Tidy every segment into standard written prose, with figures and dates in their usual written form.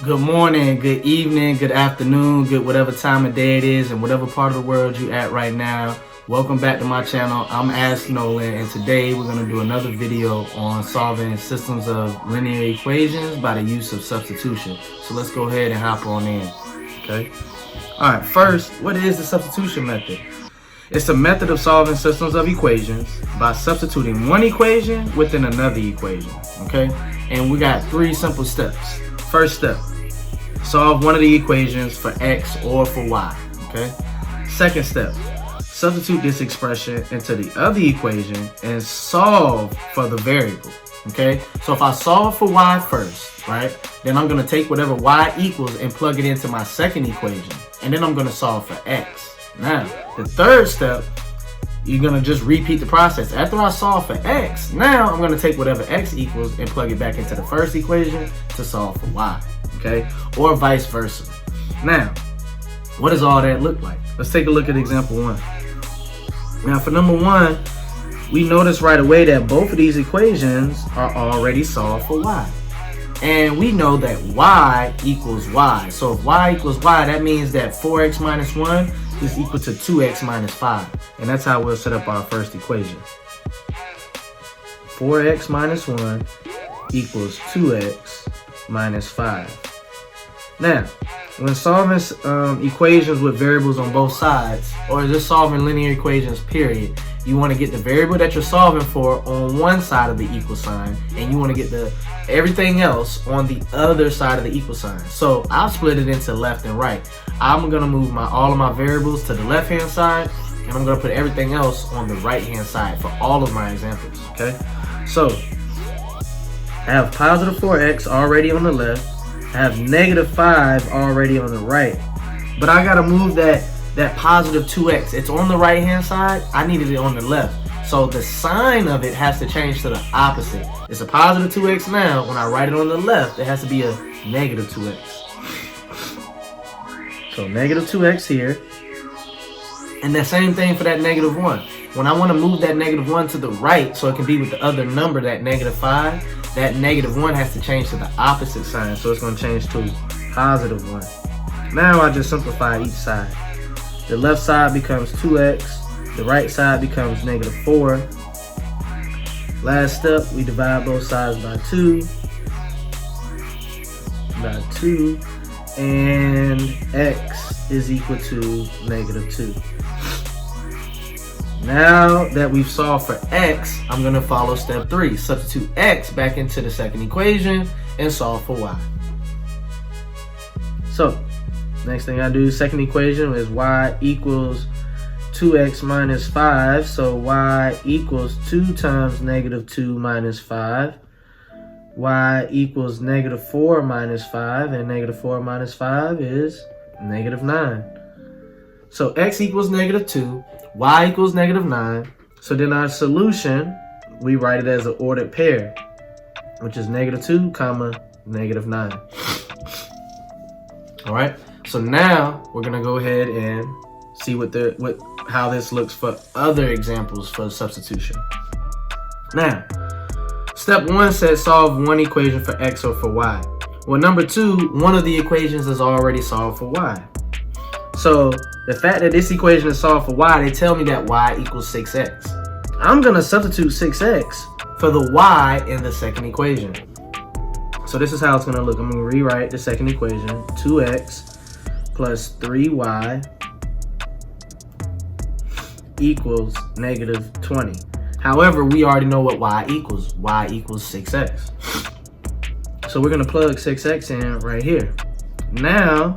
Good morning, good evening, good afternoon, good whatever time of day it is and whatever part of the world you at right now. Welcome back to my channel. I'm ASKnowlin, and today we're going to do another video on solving systems of linear equations by the use of substitution. So let's go ahead and hop on in. Okay. Alright, first, what is the substitution method? It's a method of solving systems of equations by substituting one equation within another equation. Okay. And we got three simple steps. First step, solve one of the equations for x or for y, okay? Second step, substitute this expression into the other equation and solve for the variable, okay? So if I solve for y first, right, then I'm gonna take whatever y equals and plug it into my second equation, and then I'm gonna solve for x. Now, the third step, you're gonna just repeat the process. After I solve for x, now I'm gonna take whatever x equals and plug it back into the first equation to solve for y, okay? Or vice versa. Now, what does all that look like? Let's take a look at example one. Now for number one, we notice right away that both of these equations are already solved for y. And we know that y equals y. So if y equals y, that means that 4x minus 1 is equal to 2x minus 5. And that's how we'll set up our first equation. 4x minus 1 equals 2x minus 5. Now, when solving equations with variables on both sides, or just solving linear equations, period, you want to get the variable that you're solving for on one side of the equal sign, and you want to get everything else on the other side of the equal sign. So I'll split it into left and right. I'm going to move all of my variables to the left hand side, and I'm going to put everything else on the right hand side for all of my examples, okay? So I have positive 4x already on the left. I have negative 5 already on the right. But I got to move that positive 2x. It's on the right hand side. I needed it on the left. So the sign of it has to change to the opposite. It's a positive 2x now. When I write it on the left, it has to be a negative 2x. So negative 2x here. And the same thing for that negative 1. When I want to move that negative 1 to the right so it can be with the other number, that negative 5, that negative 1 has to change to the opposite sign. So it's going to change to positive 1. Now I just simplify each side. The left side becomes 2x. The right side becomes negative 4. Last step, we divide both sides by 2. And x is equal to negative 2. Now that we've solved for x, I'm going to follow step 3. Substitute x back into the second equation and solve for y. So, next thing I do, second equation is y equals 2x minus 5. So y equals 2 times negative 2 minus 5. Y equals negative 4 minus 5. And negative 4 minus 5 is negative 9. So x equals negative 2. Y equals negative 9. So then our solution, we write it as an ordered pair, which is negative 2 comma negative 9. All right. So now we're gonna go ahead and see how this looks for other examples for substitution. Now, step 1 says solve one equation for x or for y. Well, number 2, one of the equations is already solved for y. So the fact that this equation is solved for y, they tell me that y equals 6x. I'm gonna substitute 6x for the y in the second equation. So this is how it's gonna look. I'm gonna rewrite the second equation. 2x plus 3y equals negative 20. However, we already know what y equals. Y equals 6x. So we're gonna plug 6x in right here. Now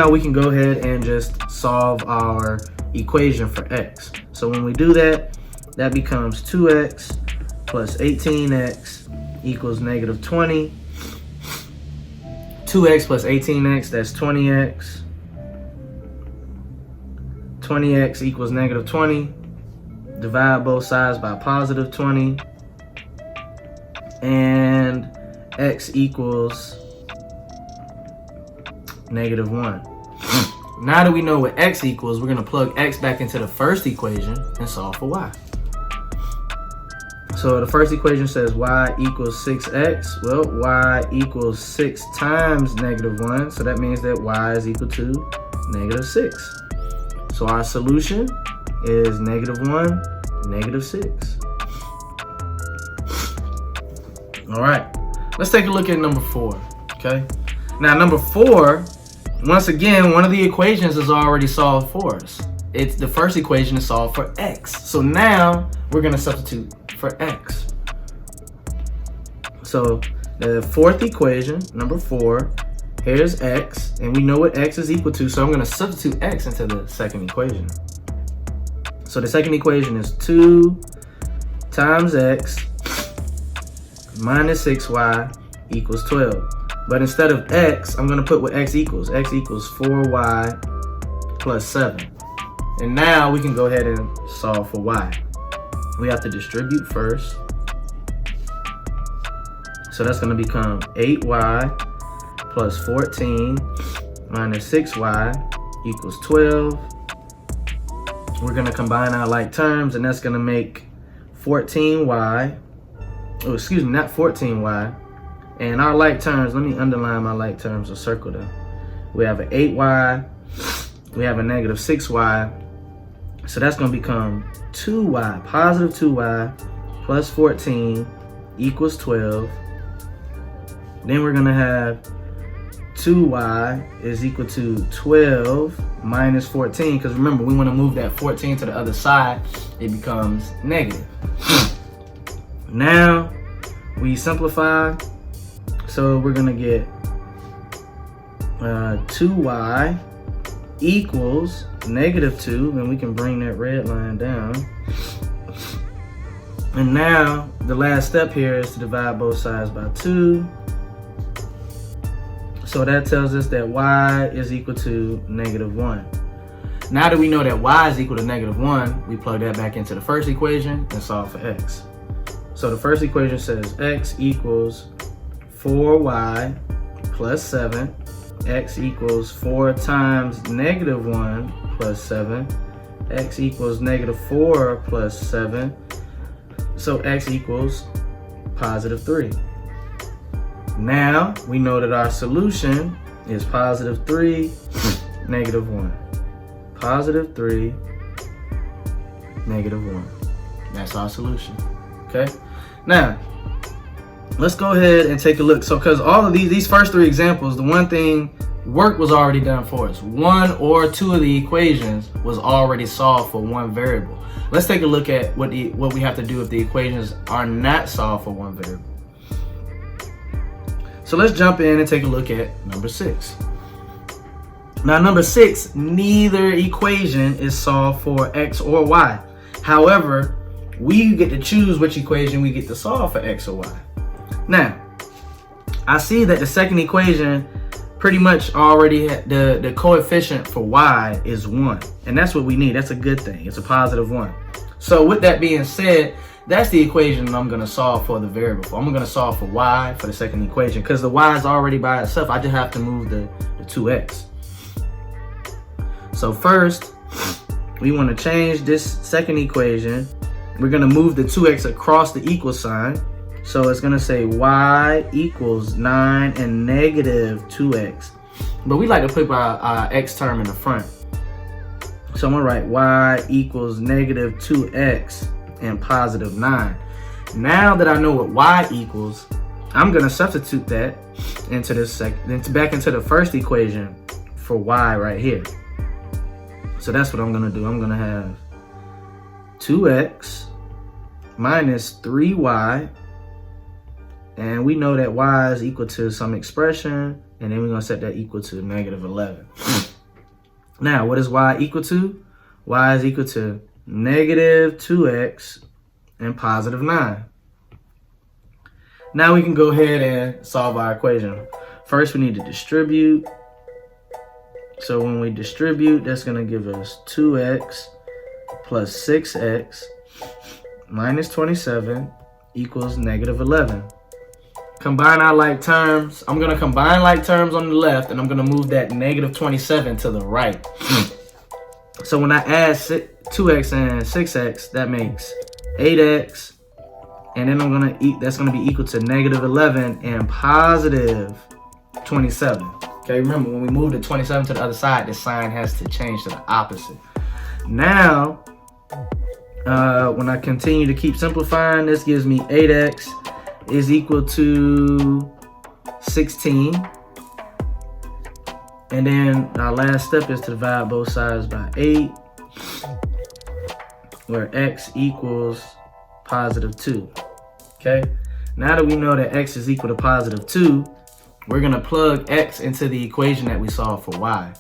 we can go ahead and just solve our equation for x. So when we do that, that becomes 2x plus 18x equals negative 20. 2x plus 18x, that's 20x. 20x equals negative 20. Divide both sides by positive 20. And x equals negative 1. Now that we know what x equals, we're going to plug x back into the first equation and solve for y. So the first equation says y equals 6x. Well, y equals 6 times -1. So that means that y is equal to -6. So our solution is -1, -6. All right, let's take a look at number 4, okay? Now number 4, once again, one of the equations is already solved for us. It's the first equation is solved for x. So now we're gonna substitute for x. So the fourth equation, number 4, here's x, and we know what x is equal to, so I'm gonna substitute x into the second equation. So the second equation is 2 times x minus 6y equals 12. But instead of x, I'm gonna put what x equals. X equals 4y plus 7. And now we can go ahead and solve for y. We have to distribute first. So that's gonna become 8y plus 14 minus 6y equals 12. We're gonna combine our like terms, and that's gonna make 14y, oh, excuse me, not 14y. And our like terms, let me underline my like terms or circle them. We have an 8y, we have a -6y. So that's gonna become 2y, positive 2y plus 14 equals 12. Then we're gonna have 2y is equal to 12 minus 14, because remember, we want to move that 14 to the other side. It becomes negative. Now we simplify, so we're gonna get 2y equals -2, and we can bring that red line down. And now the last step here is to divide both sides by 2. So that tells us that y is equal to -1. Now that we know that y is equal to -1, we plug that back into the first equation and solve for x. So the first equation says x equals 4y plus 7. X equals 4 times -1 plus 7. X equals -4 plus 7. So x equals +3. Now we know that our solution is +3, -1. +3, -1. That's our solution. Okay. Now let's go ahead and take a look. So because all of these first 3 examples, the one thing, work was already done for us. 1 or 2 of the equations was already solved for one variable. Let's take a look at what we have to do if the equations are not solved for one variable. So let's jump in and take a look at number 6. Now number 6, neither equation is solved for x or y. However, we get to choose which equation we get to solve for x or y. Now, I see that the second equation pretty much already had the coefficient for y is 1. And that's what we need. That's a good thing. It's a +1. So with that being said, that's the equation I'm going to solve for the variable. I'm going to solve for y for the second equation, because the y is already by itself. I just have to move the 2x. So first, we want to change this second equation. We're going to move the 2x across the equal sign. So it's going to say y equals 9 and -2x. But we like to put our x term in the front. So I'm going to write y equals -2x and +9. Now that I know what y equals, I'm going to substitute that into this back into the first equation for y right here. So that's what I'm going to do. I'm going to have 2x minus 3y. And we know that y is equal to some expression, and then we're going to set that equal to -11. Now, what is y equal to? Y is equal to -2x and +9. Now we can go ahead and solve our equation. First, we need to distribute. So when we distribute, that's going to give us 2x plus 6x minus 27 equals -11. Combine our like terms. I'm going to combine like terms on the left, and I'm going to move that -27 to the right. So when I add 2x and 6x, that makes 8x and then that's gonna be equal to negative 11 and positive 27. Okay, remember when we move the 27 to the other side, the sign has to change to the opposite. Now, when I continue to keep simplifying, this gives me 8x is equal to 16. And then our last step is to divide both sides by 8, where x equals positive 2. Okay, now that we know that x is equal to positive 2, we're gonna plug x into the equation that we solved for y.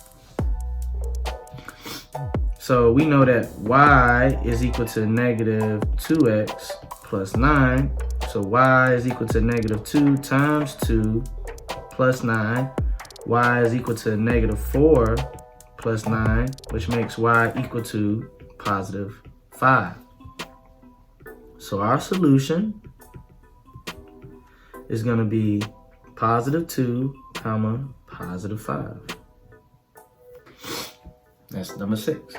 So we know that y is equal to negative 2x plus 9. So y is equal to negative 2 times 2 plus 9. Y is equal to negative 4 plus 9, which makes y equal to positive 5. So our solution is going to be positive 2, comma, positive 5. That's number 6.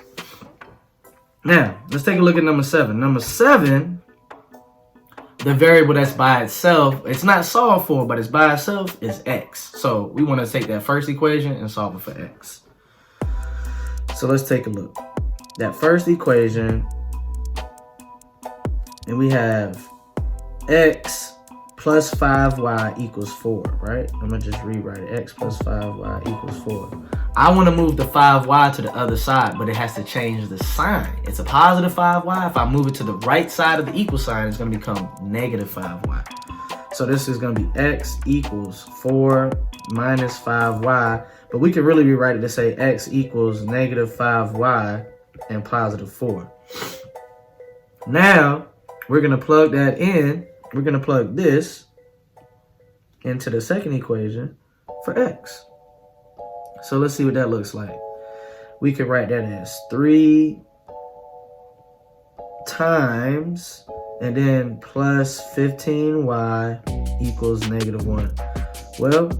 Now, let's take a look at number 7. Number 7, the variable that's by itself, it's not solved for, but it's by itself, is x. So we want to take that first equation and solve it for x. So let's take a look. That first equation, and we have x plus 5y equals 4, right? I'm going to just rewrite it. X plus 5y equals 4. I want to move the 5y to the other side, but it has to change the sign. It's a positive 5y. If I move it to the right side of the equal sign, it's going to become negative 5y. So this is going to be x equals 4 minus 5y. But we can really rewrite it to say x equals negative 5y and positive 4. Now, we're going to plug that in. We're going to plug this into the second equation for x. So let's see what that looks like. We could write that as 3 times and then plus 15y equals negative 1. Well,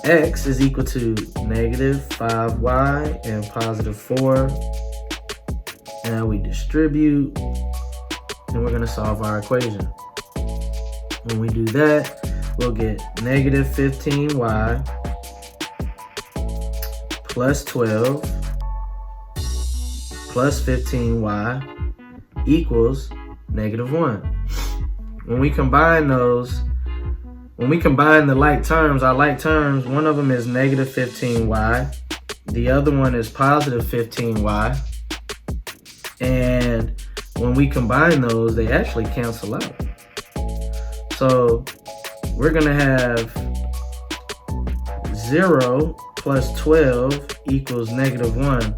x is equal to negative 5y and positive 4. Now we distribute, and we're going to solve our equation. When we do that, we'll get negative 15y plus 12 plus 15y equals negative 1. When we combine those, when we combine the like terms, our like terms, one of them is negative 15y, the other one is positive 15y, and when we combine those, they actually cancel out. So we're going to have 0 plus 12 equals negative 1.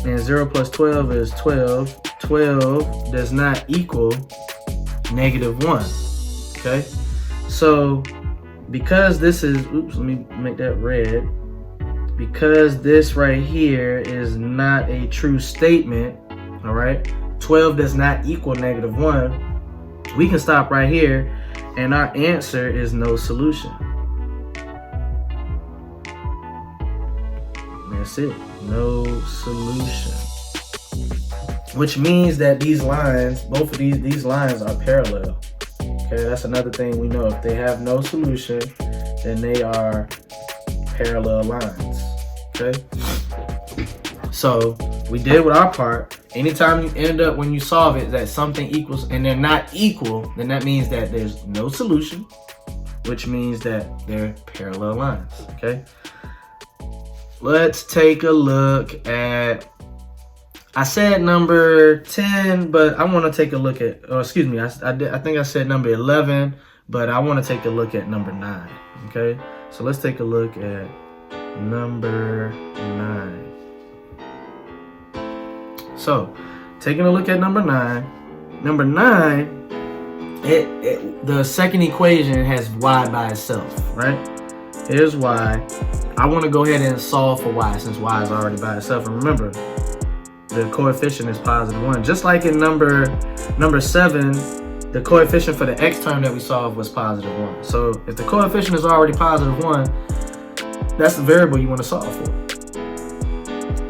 And 0 plus 12 is 12. 12 does not equal negative 1. Okay? So because this is, oops, let me make that red. Because this right here is not a true statement, all right? 12 does not equal negative 1. We can stop right here, and our answer is no solution. That's it, no solution. Which means that these lines, both of these lines are parallel. Okay, that's another thing we know. If they have no solution, then they are parallel lines. Okay, so we did with our part. Anytime you end up, when you solve it, that something equals and they're not equal, then that means that there's no solution, which means that they're parallel lines. Okay, let's take a look at, I said number 10, but I want to take a look at, or excuse me, I think I said number 11, but I want to take a look at number 9. Okay, so let's take a look at number 9. So, taking a look at number 9. Number 9, the second equation has y by itself, right? Here's y. I want to go ahead and solve for y since y is already by itself. And remember, the coefficient is positive 1. Just like in number 7, the coefficient for the x term that we solved was positive 1. So if the coefficient is already positive 1, that's the variable you want to solve for.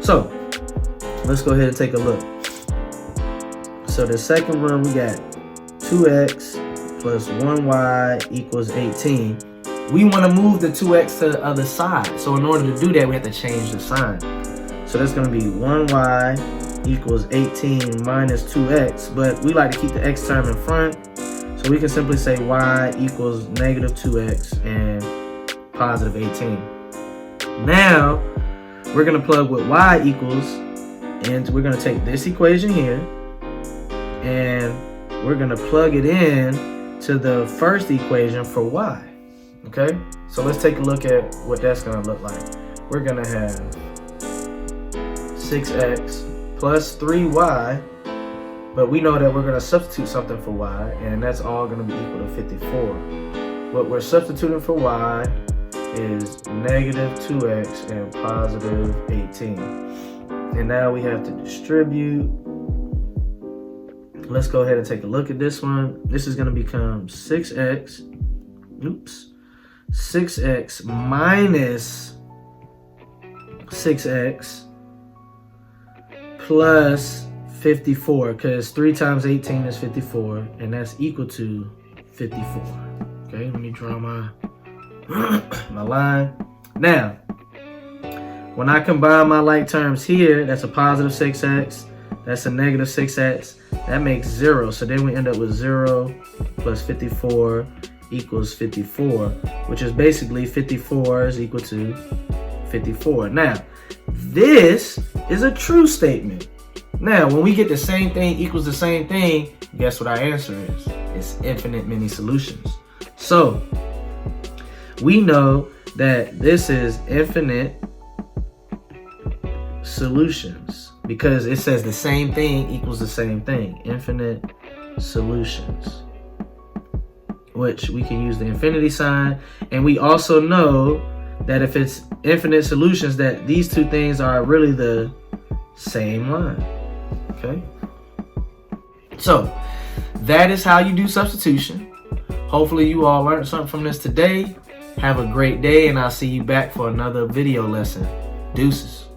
So let's go ahead and take a look. So the second one, we got 2x plus 1y equals 18. We want to move the 2x to the other side. So in order to do that, we have to change the sign. So that's going to be 1y equals 18 minus 2x. But we like to keep the x term in front. So we can simply say y equals negative 2x and positive 18. Now, we're going to plug what y equals. And we're going to take this equation here. And we're going to plug it in to the first equation for y. Okay, so let's take a look at what that's going to look like. We're going to have 6x plus 3y, but we know that we're going to substitute something for y, and that's all going to be equal to 54. What we're substituting for y is negative 2x and positive 18. And now we have to distribute. Let's go ahead and take a look at this one. This is going to become 6x minus 6x plus 54, because 3 times 18 is 54, and that's equal to 54. Okay, let me draw my my line. Now, when I combine my like terms here, that's a positive 6x, that's a negative 6x, that makes 0. So then we end up with 0 plus 54 equals 54, which is basically 54 is equal to 54. Now, this is a true statement. Now, when we get the same thing equals the same thing, guess what our answer is? It's infinite many solutions. So, we know that this is infinite solutions because it says the same thing equals the same thing. Infinite solutions, which we can use the infinity sign. And we also know that if it's infinite solutions, that these two things are really the same line. Okay? So, that is how you do substitution. Hopefully you all learned something from this today. Have a great day, and I'll see you back for another video lesson. Deuces.